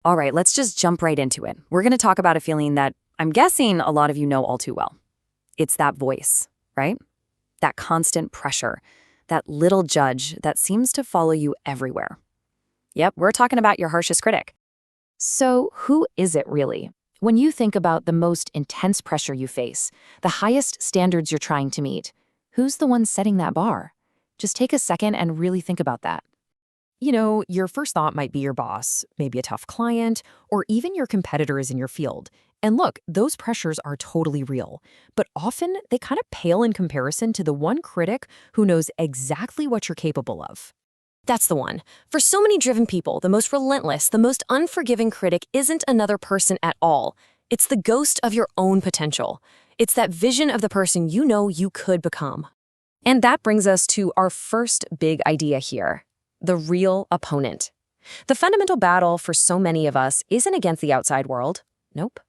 All right, let's just jump right into it. We're going to talk about a feeling that I'm guessing a lot of you know all too well. It's that voice, right? That constant pressure, that little judge that seems to follow you everywhere. Yep, we're talking about your harshest critic. So, who is it really? When you think about the most intense pressure you face, the highest standards you're trying to meet, who's the one setting that bar? Just take a second and really think about that. Your first thought might be your boss, maybe a tough client, or even your competitors in your field. And look, those pressures are totally real, but often they kind of pale in comparison to the one critic who knows exactly what you're capable of. That's the one. For so many driven people, the most relentless, the most unforgiving critic isn't another person at all. It's the ghost of your own potential. It's that vision of the person you know you could become. And that brings us to our first big idea here: the real opponent. The fundamental battle for so many of us isn't against the outside world. Nope.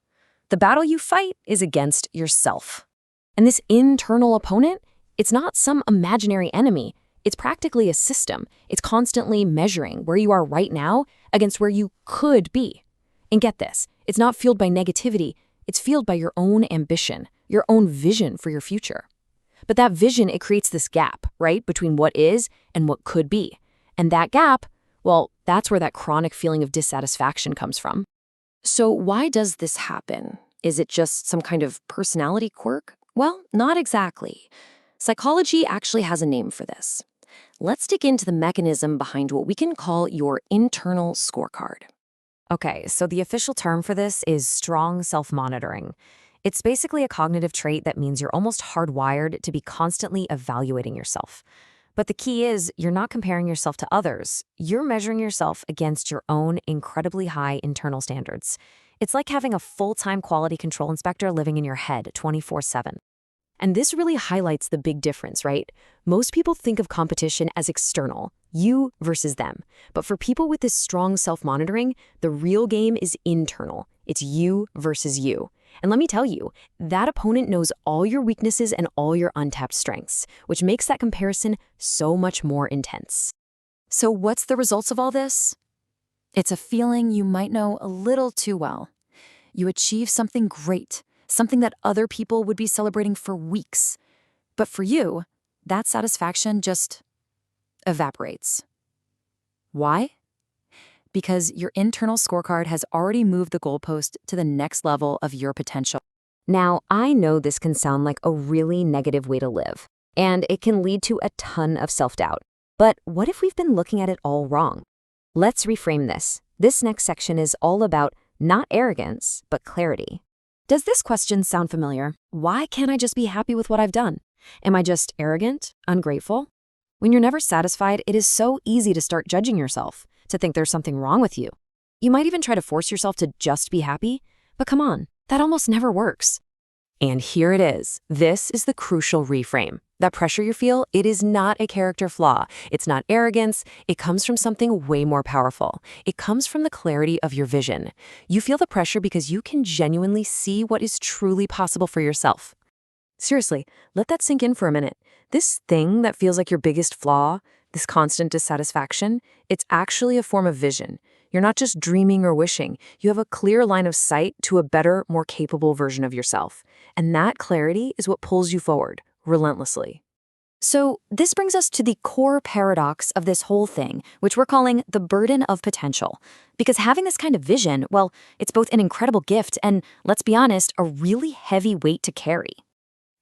The battle you fight is against yourself. And this internal opponent, it's not some imaginary enemy. It's practically a system. It's constantly measuring where you are right now against where you could be. And get this, it's not fueled by negativity. It's fueled by your own ambition, your own vision for your future. But that vision, it creates this gap, right, between what is and what could be. And that gap, well, that's where that chronic feeling of dissatisfaction comes from. So why does this happen? Is it just some kind of personality quirk? Well, not exactly. Psychology actually has a name for this. Let's dig into the mechanism behind what we can call your internal scorecard. Okay, so the official term for this is strong self-monitoring. It's basically a cognitive trait that means you're almost hardwired to be constantly evaluating yourself. But the key is, you're not comparing yourself to others. You're measuring yourself against your own incredibly high internal standards. It's like having a full-time quality control inspector living in your head 24/7. And this really highlights the big difference, right? Most people think of competition as external, you versus them. But for people with this strong self-monitoring, the real game is internal. It's you versus you. And let me tell you, that opponent knows all your weaknesses and all your untapped strengths, which makes that comparison so much more intense. So what's the results of all this? It's a feeling you might know a little too well. You achieve something great, something that other people would be celebrating for weeks. But for you, that satisfaction just evaporates. Why? Because your internal scorecard has already moved the goalpost to the next level of your potential. Now, I know this can sound like a really negative way to live, and it can lead to a ton of self-doubt. But what if we've been looking at it all wrong? Let's reframe this. This next section is all about not arrogance, but clarity. Does this question sound familiar? Why can't I just be happy with what I've done? Am I just arrogant, ungrateful? When you're never satisfied, it is so easy to start judging yourself, to think there's something wrong with you. You might even try to force yourself to just be happy, but come on, that almost never works. And here it is. This is the crucial reframe. That pressure you feel, it is not a character flaw. It's not arrogance. It comes from something way more powerful. It comes from the clarity of your vision. You feel the pressure because you can genuinely see what is truly possible for yourself. Seriously, let that sink in for a minute. This thing that feels like your biggest flaw, this constant dissatisfaction, it's actually a form of vision. You're not just dreaming or wishing. You have a clear line of sight to a better, more capable version of yourself. And that clarity is what pulls you forward, relentlessly. So this brings us to the core paradox of this whole thing, which we're calling the burden of potential. Because having this kind of vision, well, it's both an incredible gift and, let's be honest, a really heavy weight to carry.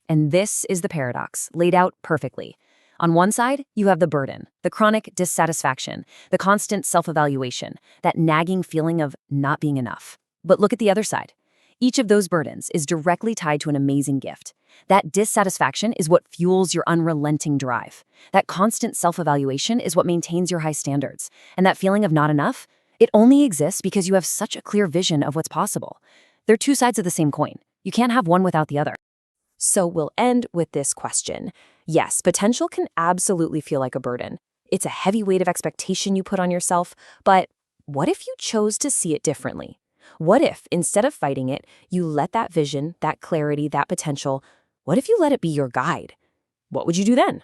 And this is the paradox, laid out perfectly. On one side, you have the burden, the chronic dissatisfaction, the constant self-evaluation, that nagging feeling of not being enough. But look at the other side. Each of those burdens is directly tied to an amazing gift. That dissatisfaction is what fuels your unrelenting drive. That constant self-evaluation is what maintains your high standards. And that feeling of not enough, it only exists because you have such a clear vision of what's possible. They're two sides of the same coin. You can't have one without the other. So we'll end with this question. Yes, potential can absolutely feel like a burden. It's a heavy weight of expectation you put on yourself, but what if you chose to see it differently? What if, instead of fighting it, you let that vision, that clarity, that potential, what if you let it be your guide? What would you do then?